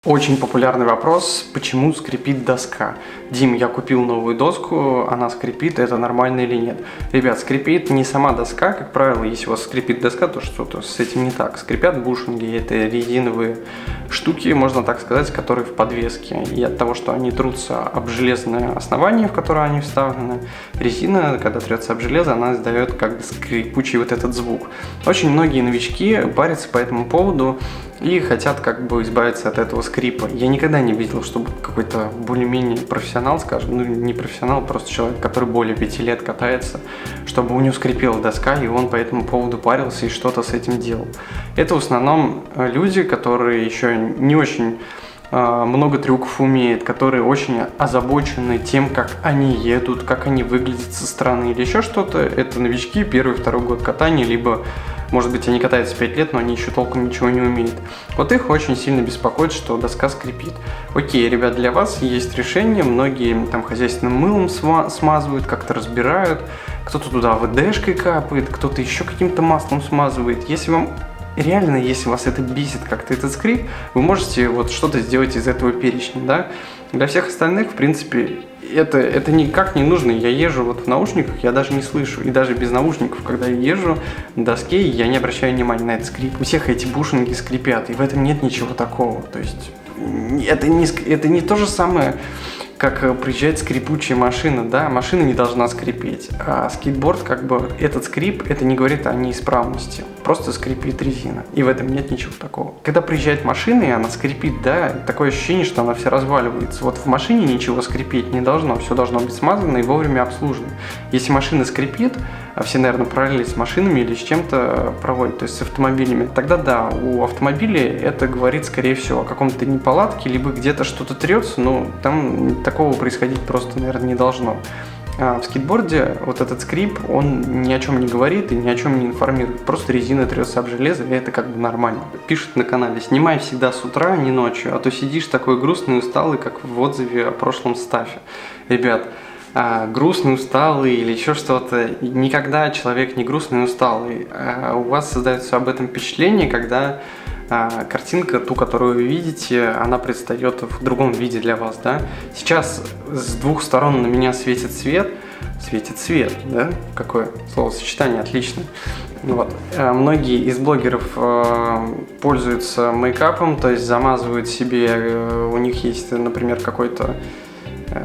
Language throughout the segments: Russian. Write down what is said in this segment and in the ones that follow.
Очень популярный вопрос, почему скрипит доска. Дим, я купил новую доску, она скрипит, это нормально или нет? Ребят, скрипит не сама доска, как правило, если у вас скрипит доска, то что-то с этим не так. Скрипят бушинги, это резиновые штуки, можно так сказать, которые в подвеске. И от того, что они трутся об железное основание, в которое они вставлены, резина, когда трется об железо, она издает как бы скрипучий вот этот звук. Очень многие новички парятся по этому поводу и хотят как бы избавиться от этого скрипа. Я никогда не видел, чтобы какой-то более-менее профессионал, скажем, ну не профессионал, просто человек, который более 5 лет катается, чтобы у него скрипела доска, и он по этому поводу парился и что-то с этим делал. Это в основном люди, которые еще не очень много трюков умеют, которые очень озабочены тем, как они едут, как они выглядят со стороны или еще что-то. Это новички, первый-второй год катания, либо, может быть, они катаются 5 лет, но они еще толком ничего не умеют. Вот их очень сильно беспокоит, что доска скрипит. Окей, ребят, для вас есть решение. Многие там хозяйственным мылом смазывают, как-то разбирают. Кто-то туда ВДшкой капает, кто-то еще каким-то маслом смазывает. Если вам реально, если вас это бесит как-то этот скрип, вы можете вот что-то сделать из этого перечня, да? Для всех остальных, в принципе, это никак не нужно. Я езжу вот в наушниках, я даже не слышу. И даже без наушников, когда я езжу на доске, я не обращаю внимания на этот скрип. У всех эти бушинги скрипят, и в этом нет ничего такого. То есть это не то же самое, как приезжает скрипучая машина, да, машина не должна скрипеть, а скейтборд, как бы, этот скрип, это не говорит о неисправности, просто скрипит резина, и в этом нет ничего такого. Когда приезжает машина, и она скрипит, да, такое ощущение, что она вся разваливается. Вот в машине ничего скрипеть не должно, все должно быть смазано и вовремя обслужено. Если машина скрипит, а все, наверное, параллели с машинами или с чем-то проводят, то есть с автомобилями, тогда да, у автомобиля это говорит, скорее всего, о каком-то неполадке, либо где-то что-то трется, но там такого происходить просто, наверное, не должно. А в скейтборде вот этот скрип, он ни о чем не говорит и ни о чем не информирует, просто резина трется об железо, и это как бы нормально. Пишут на канале: снимай всегда с утра, не ночью, а то сидишь такой грустный, усталый, как в отзыве о прошлом стафе. Ребят, грустный, усталый или еще что-то. Никогда человек не грустный и усталый. У вас создается об этом впечатление, когда картинка, ту, которую вы видите, она предстает в другом виде для вас, да? Сейчас с двух сторон на меня светит свет, да? Какое словосочетание отличное. Вот. Многие из блогеров пользуются мейкапом, то есть замазывают себе, у них есть, например, какой-то,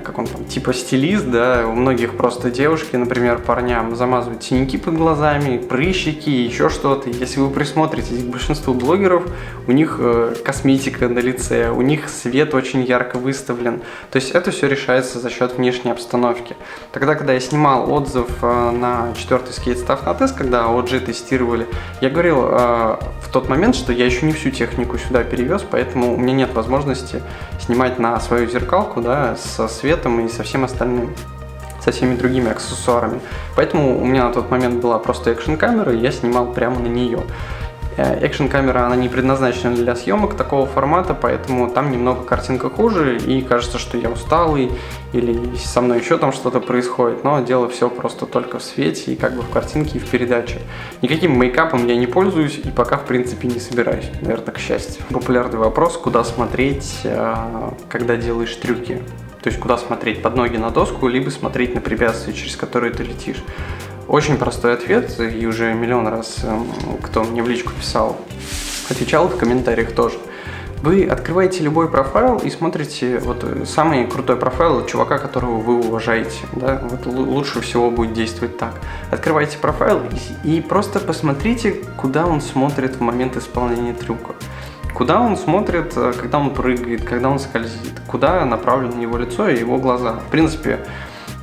как он там, типа стилист, да, у многих просто девушки, например, парням замазывают синяки под глазами, прыщики, еще что-то. Если вы присмотритесь к большинству блогеров, у них косметика на лице, у них свет очень ярко выставлен. То есть это все решается за счет внешней обстановки. Тогда, когда я снимал отзыв на 4-й скейтстаф на тест, когда OG тестировали, я говорил в тот момент, что я еще не всю технику сюда перевез, поэтому у меня нет возможности снимать на свою зеркалку, да, со светом и со всем остальным, со всеми другими аксессуарами. Поэтому у меня на тот момент была просто экшн-камера, и я снимал прямо на нее. Экшн-камера, она не предназначена для съемок такого формата, поэтому там немного картинка хуже, и кажется, что я усталый, или со мной еще там что-то происходит, но дело все просто только в свете, и как бы в картинке, и в передаче. Никаким мейкапом я не пользуюсь, и пока, в принципе, не собираюсь, наверное, к счастью. Популярный вопрос: куда смотреть, когда делаешь трюки? То есть куда смотреть: под ноги на доску, либо смотреть на препятствия, через которые ты летишь. Очень простой ответ, и уже миллион раз, кто мне в личку писал, отвечал в комментариях тоже. Вы открываете любой профайл и смотрите вот самый крутой профайл чувака, которого вы уважаете. Да? Вот лучше всего будет действовать так. Открывайте профайл и просто посмотрите, куда он смотрит в момент исполнения трюка. Куда он смотрит, когда он прыгает, когда он скользит, куда направлено его лицо и его глаза. В принципе,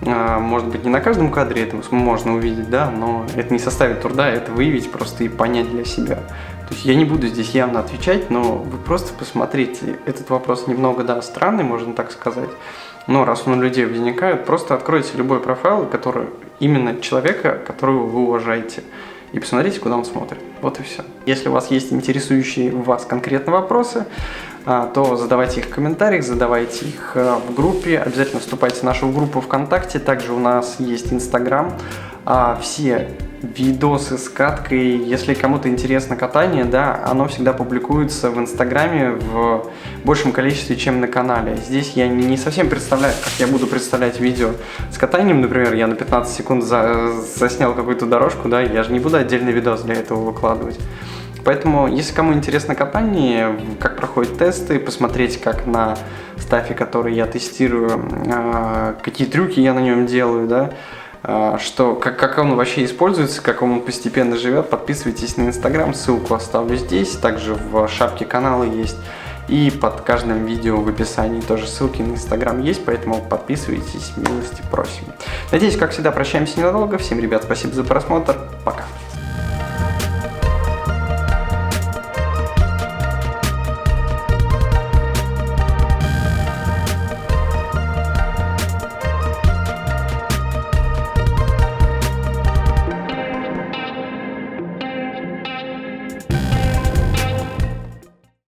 может быть, не на каждом кадре это можно увидеть, да, но это не составит труда это выявить просто и понять для себя. То есть я не буду здесь явно отвечать, но вы просто посмотрите. Этот вопрос немного, да, странный, можно так сказать, но раз он у людей возникает, просто откройте любой профайл, который именно человека, которого вы уважаете, и посмотрите, куда он смотрит. Вот и все. Если у вас есть интересующие вас конкретно вопросы, то задавайте их в комментариях, задавайте их в группе. Обязательно вступайте в нашу группу ВКонтакте. Также у нас есть Инстаграм. А все видосы с каткой, если кому-то интересно катание, да, оно всегда публикуется в Инстаграме в большем количестве, чем на канале. Здесь я не совсем представляю, как я буду представлять видео с катанием. Например, я на 15 секунд заснял какую-то дорожку, да, я же не буду отдельный видос для этого выкладывать. Поэтому, если кому интересно катание, как проходят тесты, посмотреть, как на стафе, который я тестирую, какие трюки я на нем делаю, да, как он вообще используется, как он постепенно живет, подписывайтесь на Инстаграм, ссылку оставлю здесь, также в шапке канала есть, и под каждым видео в описании тоже ссылки на Инстаграм есть, поэтому подписывайтесь, милости просим. Надеюсь, как всегда, прощаемся ненадолго. Всем, ребят, спасибо за просмотр, пока.